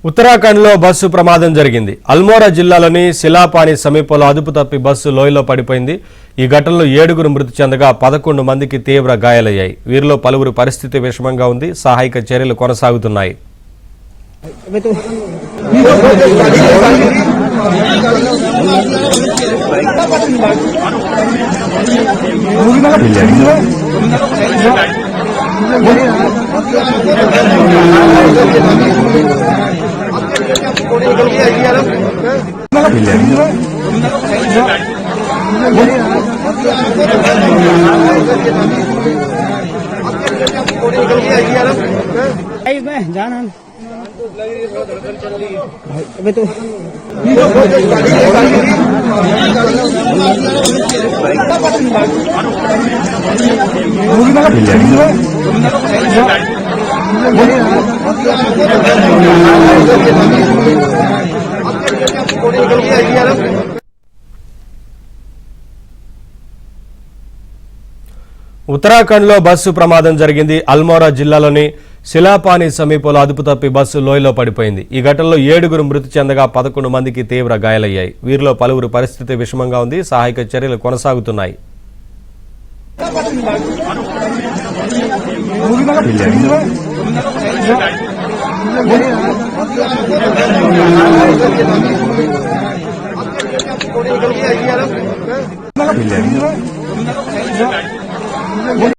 ఉత్తరాఖండ్ లో బస్సు ప్రమాదం జరిగింది. అల్మోరా జిల్లాలోని శిలాపాని సమీపంలో అదుపు తప్పి బస్సు లోయలో పడిపోయింది. ఈ ఘటనలో 7 మృతి చెందగా 11 మందికి తీవ్ర గాయాలయ్యాయి. వీరిలో పలువురు పరిస్థితి విషమంగా ఉంది. సహాయక చర్యలు కొనసాగుతున్నాయి. ఉత్తరాఖండ్ లో బస్సు ప్రమాదం జరిగింది. అల్మోరా జిల్లాలోని శిలాపాని సమీపంలో అదుపు తప్పి బస్సు లోయలో పడిపోయింది. ఈ ఘటనలో 7 మృతి చెందగా 11 మందికి తీవ్ర గాయాలయ్యాయి. వీరిలో పలువురు పరిస్థితి విషమంగా ఉంది. సహాయక చర్యలు కొనసాగుతున్నాయి.